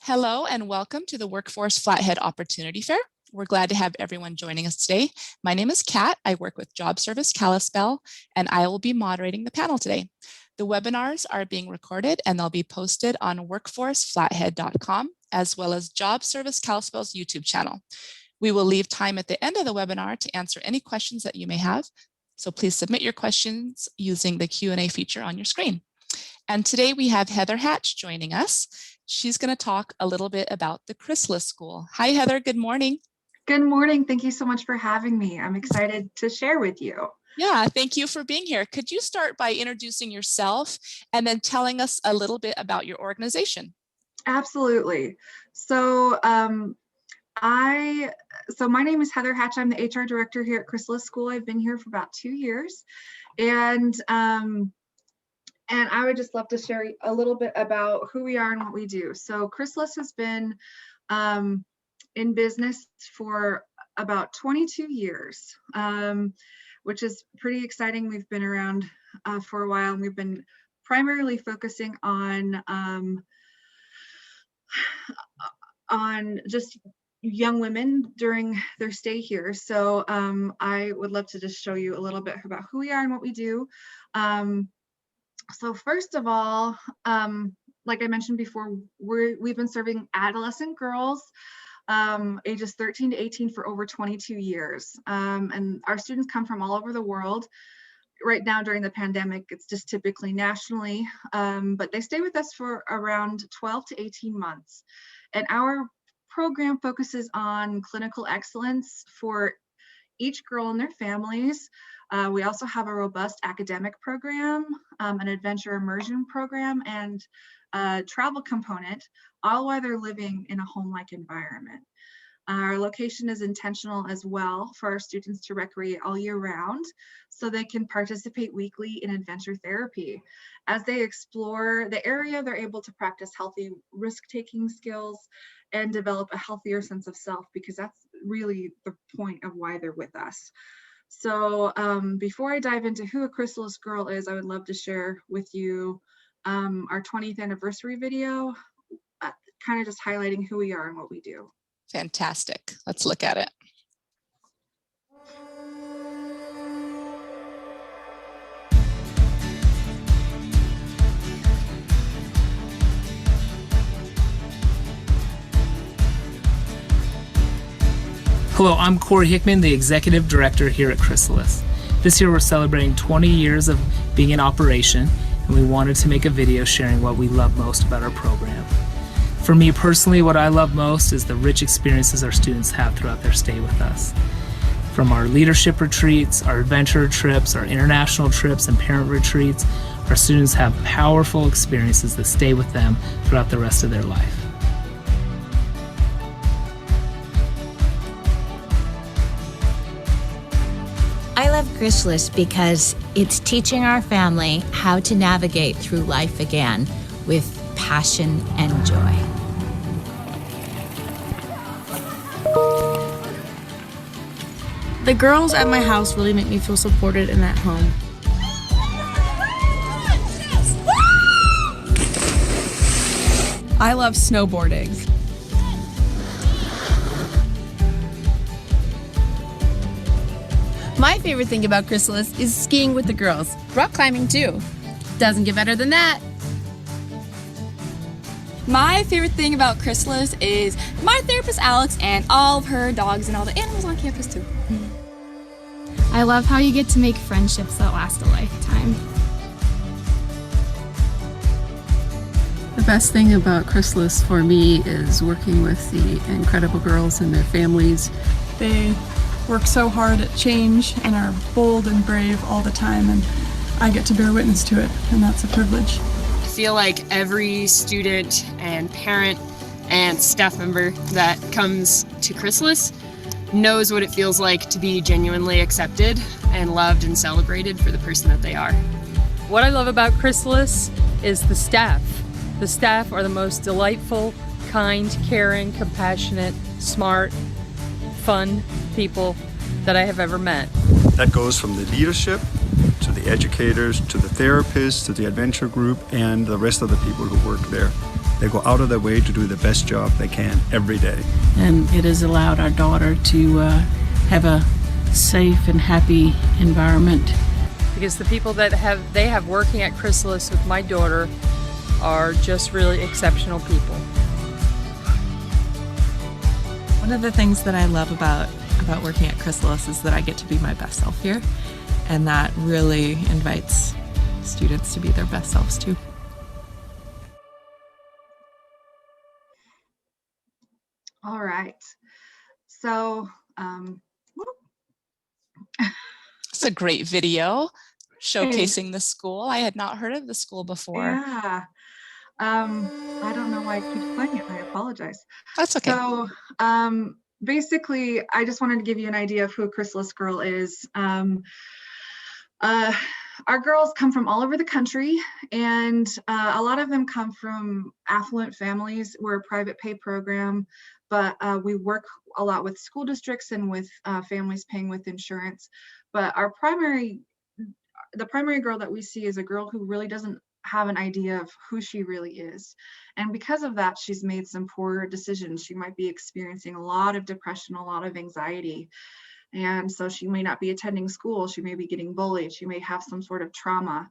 Hello and welcome to the Workforce Flathead Opportunity Fair. We're glad to have everyone joining us today. My name is Kat. I work with Job Service Kalispell, and I will be moderating the panel today. The webinars are being recorded and they'll be posted on workforceflathead.com as well as Job Service Kalispell's YouTube channel. We will leave time at the end of the webinar to answer any questions that you may have. So please submit your questions using the Q&A feature on your screen. And today we have Heather Hatch joining us. She's going to talk a little bit about the Chrysalis School. Hi, Heather. Good morning. Good morning. Thank you so much for having me. I'm excited to share with you. Yeah, thank you for being here. Could you start by introducing yourself and then telling us a little bit about your organization? Absolutely. So my name is Heather Hatch. I'm the HR director here at Chrysalis School. I've been here for about 2 years. And I would just love to share a little bit about who we are and what we do. So Chrysalis has been in business for about 22 years, which is pretty exciting. We've been around for a while, and we've been primarily focusing on just young women during their stay here. So I would love to just show you a little bit about who we are and what we do. So first of all, like I mentioned before, we've been serving adolescent girls ages 13 to 18 for over 22 years. And our students come from all over the world. Right now during the pandemic, it's just typically nationally, but they stay with us for around 12 to 18 months. And our program focuses on clinical excellence for each girl and their families. We also have a robust academic program, an adventure immersion program, and a travel component, all while they're living in a home-like environment. Our location is intentional as well for our students to recreate all year round, so they can participate weekly in adventure therapy. As they explore the area, they're able to practice healthy risk-taking skills and develop a healthier sense of self, because that's really the point of why they're with us. So before I dive into who a Chrysalis Girl is, I would love to share with you our 20th anniversary video, kind of just highlighting who we are and what we do. Fantastic. Let's look at it. Hello, I'm Corey Hickman, the Executive Director here at Chrysalis. This year we're celebrating 20 years of being in operation, and we wanted to make a video sharing what we love most about our program. For me personally, what I love most is the rich experiences our students have throughout their stay with us. From our leadership retreats, our adventure trips, our international trips, and parent retreats, our students have powerful experiences that stay with them throughout the rest of their life. I love Chrysalis because it's teaching our family how to navigate through life again with passion and joy. The girls at my house really make me feel supported and at home. I love snowboarding. My favorite thing about Chrysalis is skiing with the girls. Rock climbing too. Doesn't get better than that. My favorite thing about Chrysalis is my therapist Alex and all of her dogs and all the animals on campus too. I love how you get to make friendships that last a lifetime. The best thing about Chrysalis for me is working with the incredible girls and their families. They work so hard at change and are bold and brave all the time, and I get to bear witness to it, and that's a privilege. I feel like every student and parent and staff member that comes to Chrysalis knows what it feels like to be genuinely accepted and loved and celebrated for the person that they are. What I love about Chrysalis is the staff. The staff are the most delightful, kind, caring, compassionate, smart, fun people that I have ever met. That goes from the leadership to the educators, to the therapists, to the adventure group, and the rest of the people who work there. They go out of their way to do the best job they can every day. And it has allowed our daughter to have a safe and happy environment. Because the people that they have working at Chrysalis with my daughter are just really exceptional people. One of the things that I love about working at Chrysalis is that I get to be my best self here, and that really invites students to be their best selves too. All right. So, it's a great video showcasing the school. I had not heard of the school before. Yeah. I don't know why it keeps playing it. I apologize. That's okay. So, basically, I just wanted to give you an idea of who Chrysalis Girl is. Our girls come from all over the country, and a lot of them come from affluent families. We're a private pay program, but we work a lot with school districts and with families paying with insurance. But the primary girl that we see is a girl who really doesn't have an idea of who she really is. And because of that, she's made some poor decisions. She might be experiencing a lot of depression, a lot of anxiety. And so she may not be attending school. She may be getting bullied. She may have some sort of trauma.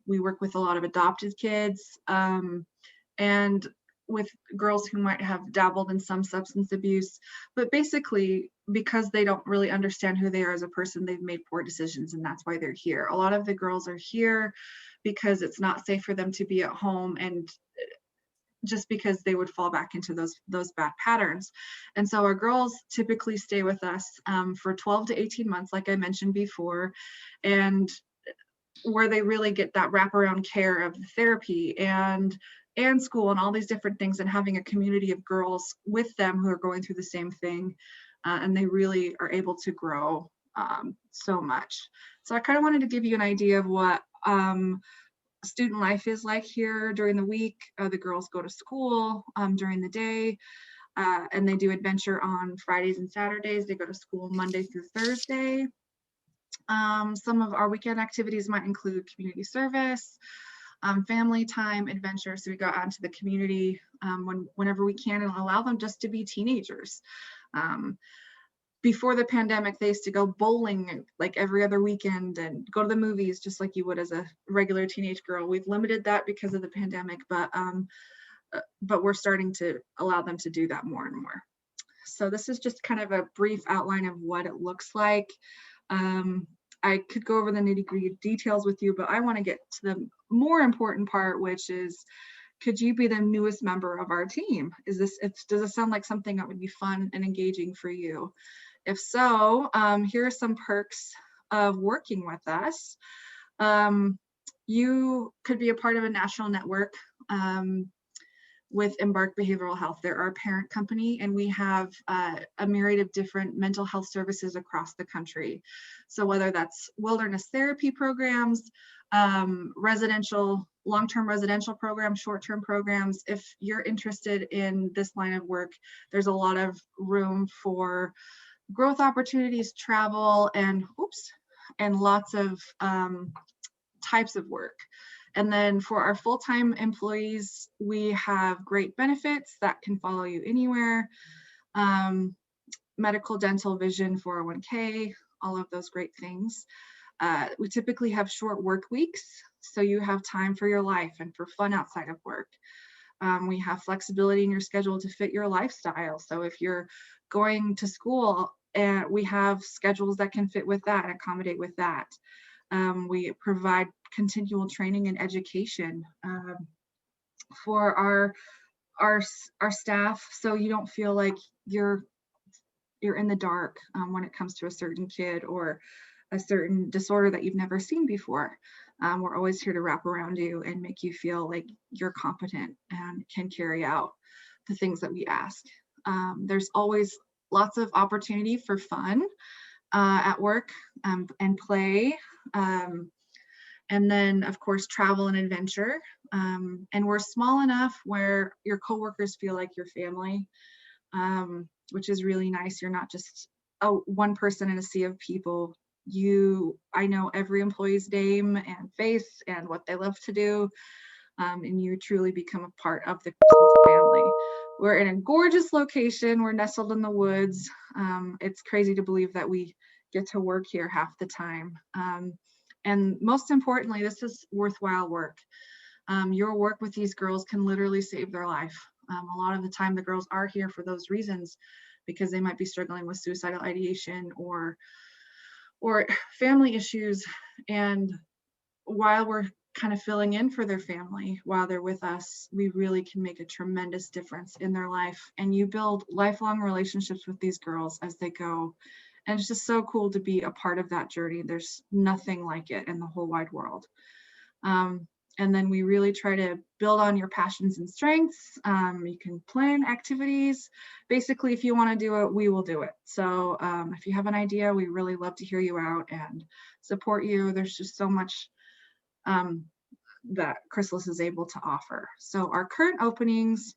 We work with a lot of adopted kids and with girls who might have dabbled in some substance abuse. But basically, because they don't really understand who they are as a person, they've made poor decisions, and that's why they're here. A lot of the girls are here because it's not safe for them to be at home, and just because they would fall back into those bad patterns. And so our girls typically stay with us for 12 to 18 months, like I mentioned before, and where they really get that wraparound care of therapy and school and all these different things, and having a community of girls with them who are going through the same thing, and they really are able to grow so much. So I kind of wanted to give you an idea of what student life is like here during the week. The girls go to school during the day, and they do adventure on Fridays and Saturdays. They go to school Monday through Thursday. Some of our weekend activities might include community service, family time, adventure. So we go out into the community whenever we can and allow them just to be teenagers. Before the pandemic, they used to go bowling like every other weekend and go to the movies just like you would as a regular teenage girl. We've limited that because of the pandemic, but we're starting to allow them to do that more and more. So this is just kind of a brief outline of what it looks like. I could go over the nitty-gritty details with you, but I want to get to the more important part, which is, could you be the newest member of our team? Does it sound like something that would be fun and engaging for you? If so, here are some perks of working with us. You could be a part of a national network with Embark Behavioral Health. They're our parent company, and we have a myriad of different mental health services across the country. So whether that's wilderness therapy programs, residential, long-term residential programs, short-term programs, if you're interested in this line of work, there's a lot of room for growth opportunities, travel, and lots of types of work. And then for our full-time employees, we have great benefits that can follow you anywhere. Medical, dental, vision, 401k, all of those great things. We typically have short work weeks, so you have time for your life and for fun outside of work. We have flexibility in your schedule to fit your lifestyle. So if you're going to school, we have schedules that can fit with that, accommodate with that. We provide continual training and education for our staff, so you don't feel like you're in the dark when it comes to a certain kid or a certain disorder that you've never seen before. We're always here to wrap around you and make you feel like you're competent and can carry out the things that we ask. There's always lots of opportunity for fun at work and play. And then, of course, travel and adventure. And we're small enough where your coworkers feel like your family, which is really nice. You're not just one person in a sea of people. I know every employee's name and face and what they love to do. And you truly become a part of the Chrysalis family. We're in a gorgeous location. We're nestled in the woods. It's crazy to believe that we get to work here half the time. And most importantly, this is worthwhile work. Your work with these girls can literally save their life. A lot of the time, the girls are here for those reasons, because they might be struggling with suicidal ideation or family issues. And while we're kind of filling in for their family while they're with us, we really can make a tremendous difference in their life. And you build lifelong relationships with these girls as they go. And it's just so cool to be a part of that journey. There's nothing like it in the whole wide world. And then we really try to build on your passions and strengths. You can plan activities. Basically, if you want to do it, we will do it. So if you have an idea, we really love to hear you out and support you. There's just so much that Chrysalis is able to offer. So our current openings,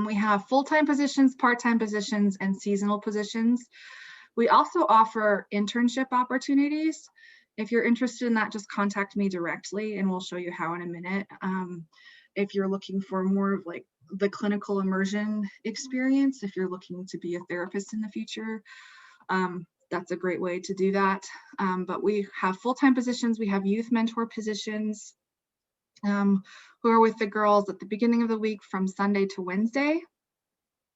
we have full-time positions, part-time positions, and seasonal positions. We also offer internship opportunities. If you're interested in that, just contact me directly and we'll show you how in a minute. If you're looking for more of like the clinical immersion experience, if you're looking to be a therapist in the future, that's a great way to do that. But we have full-time positions. We have youth mentor positions who are with the girls at the beginning of the week from Sunday to Wednesday.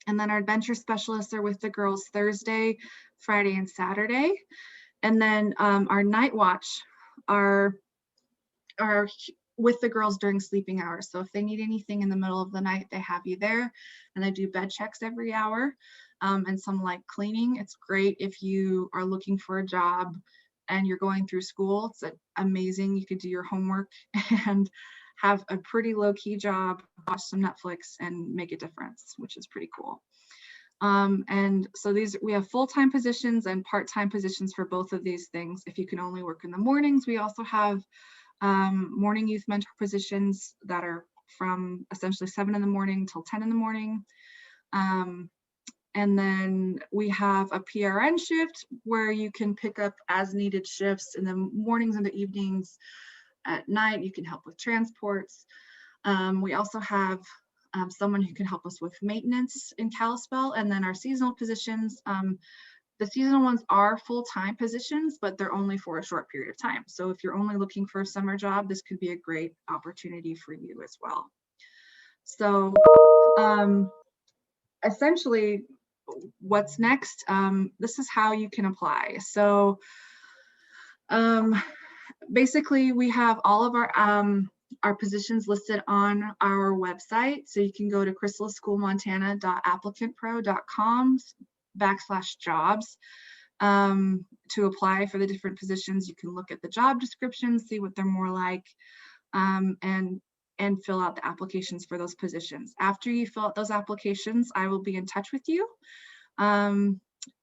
And then our adventure specialists are with the girls Thursday, Friday, and Saturday. And then our night watch are with the girls during sleeping hours. So if they need anything in the middle of the night, they have you there, and they do bed checks every hour and some light cleaning. It's great if you are looking for a job and you're going through school. It's amazing. You could do your homework and have a pretty low-key job, watch some Netflix, and make a difference, which is pretty cool. And so we have full-time positions and part-time positions for both of these things. If you can only work in the mornings, we also have morning youth mentor positions that are from essentially 7 in the morning till 10 in the morning. And then we have a PRN shift where you can pick up as needed shifts in the mornings and the evenings. At night, you can help with transports. We also have someone who can help us with maintenance in Kalispell. And then our seasonal positions, the seasonal ones are full-time positions, but they're only for a short period of time. So if you're only looking for a summer job, this could be a great opportunity for you as well. So essentially, what's next? This is how you can apply. So basically, we have all of our positions listed on our website. So you can go to chrysalisschoolmontana.applicantpro.com/jobs to apply for the different positions. You can look at the job descriptions, see what they're more like, and fill out the applications for those positions. After you fill out those applications, I will be in touch with you.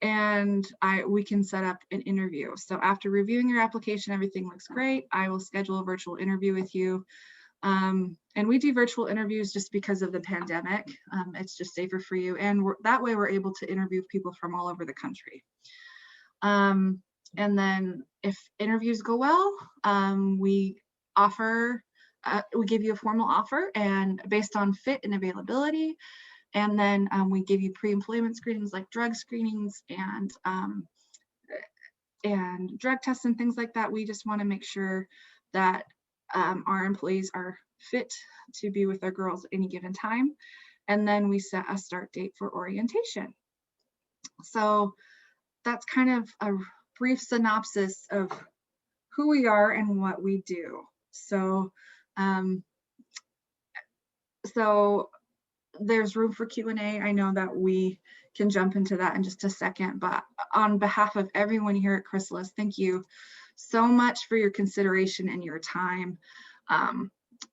And we can set up an interview. So after reviewing your application, everything looks great, I will schedule a virtual interview with you. And we do virtual interviews just because of the pandemic. It's just safer for you. And that way we're able to interview people from all over the country. And then if interviews go well, we give you a formal offer and based on fit and availability. And then we give you pre-employment screenings like drug screenings and drug tests and things like that. We just want to make sure that our employees are fit to be with our girls at any given time. And then we set a start date for orientation. So that's kind of a brief synopsis of who we are and what we do. So there's room for Q&A. I know that we can jump into that in just a second, but on behalf of everyone here at Chrysalis, thank you so much for your consideration and your time.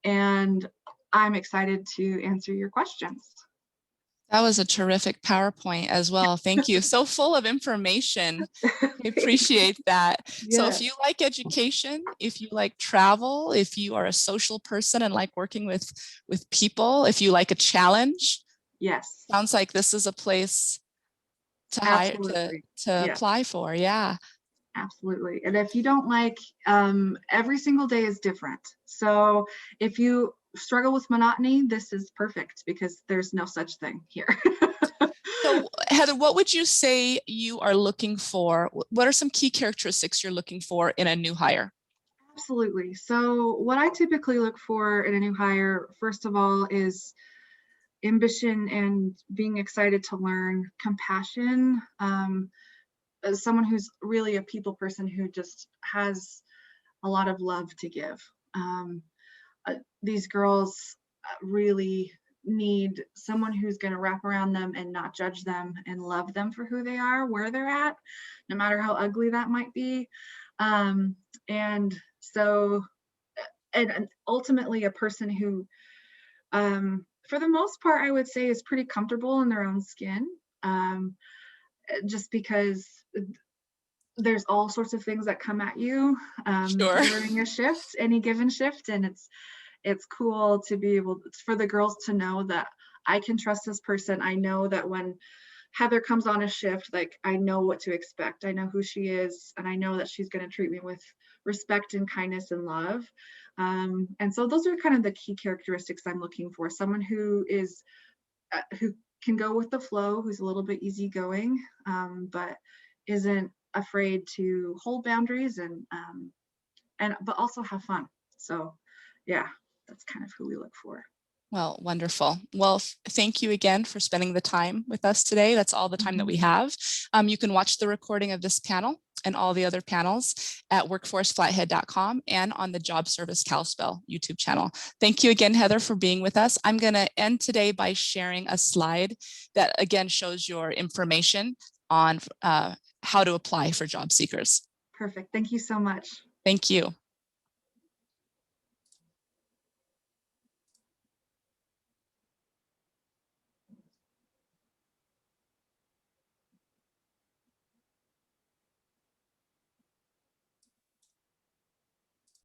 And I'm excited to answer your questions. That was a terrific PowerPoint as well. Thank you. So full of information. I appreciate that. Yeah. So if you like education, if you like travel, if you are a social person and like working with people, if you like a challenge, yes, sounds like this is a place to hire to Yeah. apply for. Yeah. Absolutely. And if you don't like, every single day is different. So if you struggle with monotony, this is perfect because there's no such thing here. So Heather, what would you say you are looking for? What are some key characteristics you're looking for in a new hire? Absolutely. So what I typically look for in a new hire, first of all, is ambition and being excited to learn, compassion, as someone who's really a people person who just has a lot of love to give. These girls really need someone who's going to wrap around them and not judge them and love them for who they are, where they're at, no matter how ugly that might be. And so, and ultimately a person who, for the most part, I would say is pretty comfortable in their own skin, just because there's all sorts of things that come at you during a shift, any given shift, and it's cool to be able for the girls to know that I can trust this person. I know that when Heather comes on a shift, like I know what to expect. I know who she is, and I know that she's going to treat me with respect and kindness and love. And so those are kind of the key characteristics I'm looking for. Someone who is who can go with the flow, who's a little bit easygoing, but isn't afraid to hold boundaries and but also have fun. So yeah, that's kind of who we look for. Well, wonderful. Well, thank you again for spending the time with us today. That's all the time that we have. You can watch the recording of this panel and all the other panels at workforceflathead.com and on the Job Service Kalispell YouTube channel. Thank you again, Heather, for being with us. I'm going to end today by sharing a slide that again shows your information on how to apply for job seekers. Perfect. Thank you so much. Thank you.